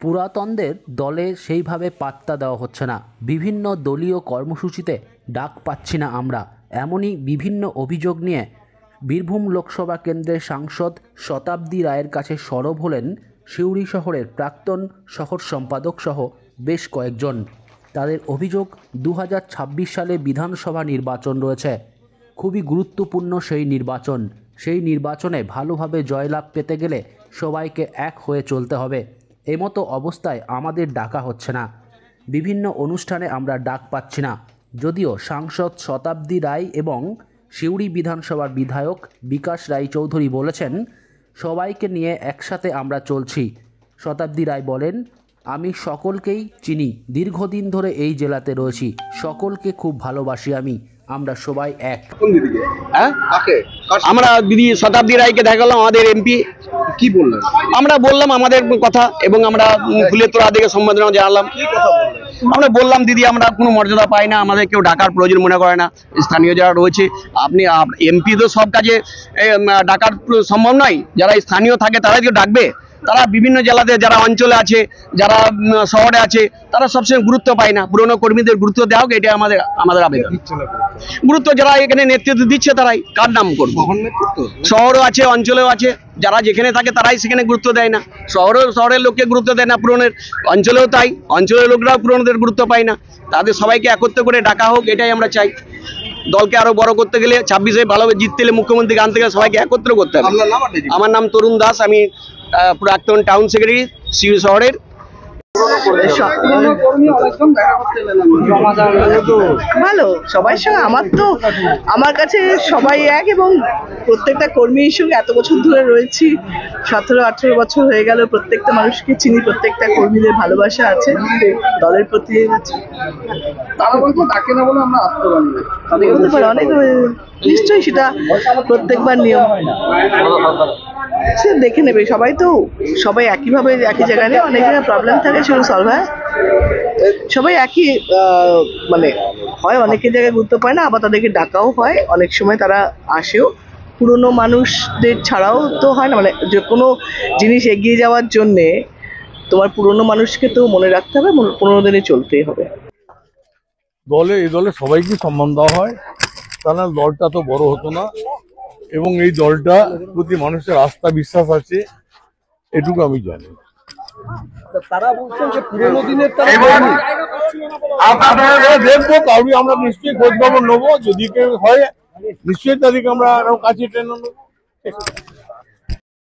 পুরাতনদের দলে সেইভাবে পাত্তা দেওয়া হচ্ছে না। বিভিন্ন দলীয় কর্মসূচিতে ডাক পাচ্ছি না আমরা, এমনই বিভিন্ন অভিযোগ নিয়ে বীরভূম লোকসভা কেন্দ্রের সাংসদ শতাব্দী রায়ের কাছে সরব হলেন সিউড়ি শহরের প্রাক্তন শহর সম্পাদক সহ বেশ কয়েকজন। তাদের অভিযোগ 2026 সালে বিধানসভা নির্বাচন রয়েছে, খুবই গুরুত্বপূর্ণ সেই নির্বাচনে ভালোভাবে জয়লাভ পেতে গেলে সবাইকে এক হয়ে চলতে হবে। এমতো অবস্থায় আমাদের ডাকা হচ্ছে না, বিভিন্ন অনুষ্ঠানে আমরা ডাক পাচ্ছি না। যদিও সাংসদ শতাব্দী রায় এবং সিউড়ি বিধানসভার বিধায়ক বিকাশ রায়চৌধুরী বলেছেন সবাইকে নিয়ে একসাথে আমরা চলছি। শতাব্দী রায় বলেন, আমি সকলকেই চিনি, দীর্ঘদিন ধরে এই জেলাতে রয়েছি, সকলকে খুব ভালোবাসি আমরা সবাই এক। আমরা দিদি শতাব্দী রায়কে দেখালাম, আমাদের এমপি। কি বললেন? আমরা বললাম আমাদের কথা এবং আমরা ফুলের তোড়া দিকে সম্বোধনা জানালাম। আমরা বললাম দিদি আমরা কোনো মর্যাদা পাই না, আমাদের কেউ ডাকার প্রয়োজন মনে করে না। স্থানীয় যারা রয়েছে, আপনি এমপি তো সব কাজে ডাকার সম্ভব নয়, যারা স্থানীয় থাকে তারাই কেউ ডাকবে। তারা বিভিন্ন জেলাতে যারা অঞ্চলে আছে, যারা শহরে আছে, তারা সবসময় গুরুত্ব পায় না। পুরনো কর্মীদের গুরুত্ব দেওয়া হোক, এটা আমাদের আবেদন। গুরুত্ব যারা এখানে নেতৃত্ব দিচ্ছে তারাই, কার নাম করবো? শহরও আছে, অঞ্চলেও আছে, যারা যেখানে থাকে তারাই সেখানে গুরুত্ব দেয় না। শহরের লোককে গুরুত্ব দেয় না, পুরনের অঞ্চলেও তাই, অঞ্চলের লোকরাও পুরনোদের গুরুত্ব পায় না। তাদের সবাইকে একত্র করে ডাকা হোক, এটাই আমরা চাই। দলকে আরো বড় করতে গেলে, 26-এ ভালোভাবে জিততে গেলে, মুখ্যমন্ত্রীকে আনতে গেলে সবাইকে একত্র করতে হবে। আমার নাম তরুণ দাস, আমি প্রাক্তন টাউন সেক্রেটারি সিউড়ি শহরের। ভালো, সবাই সঙ্গে আমার কাছে সবাই এক, এবং প্রত্যেকটা কর্মীর সঙ্গে এত বছর ধরে রয়েছি, 17-18 বছর হয়ে গেল। প্রত্যেকটা মানুষকে চিনি, প্রত্যেকটা কর্মীদের ভালোবাসা আছে দলের প্রতি। তারা বলতো ডাকে না বলে আমরা আসতে পারি না, অনেক নিশ্চয়ই সেটা প্রত্যেকবার নিয়ম সে দেখে নেবে। সবাই একইভাবে একই জায়গায় নেই, অনেক জায়গায় প্রবলেম থাকে, সেগুলো সলভ হয়। সবাই একই হয়, অনেকের জায়গায় গুরুত্ব পায় না, আবার তাদেরকে ডাকাও হয়। অনেক সময় তারা আসেও। পুরনো মানুষদের ছাড়াও তো হয় না, যে কোনো জিনিস এগিয়ে যাওয়ার জন্যে তোমার পুরনো মানুষকে তো মনে রাখতে হবে, পুরনো দিনে চলতেই হবে। এই দলে সবাইকে সম্মান দেওয়া হয়, তাহলে দলটা তো বড় হতো না। এবং এই দলটা প্রতি মানুষের আস্থা বিশ্বাস আছে, এটুকু আমি জানি। তারা বলছেন যে পুরোনো দিনের আপনারা দেখবো, কারণ আমরা নিশ্চয়ই খোঁজ খবর নেবো, যদি কেউ হয় নিশ্চয়ই তাদেরকে আমরা কাছে টেনে নেবো।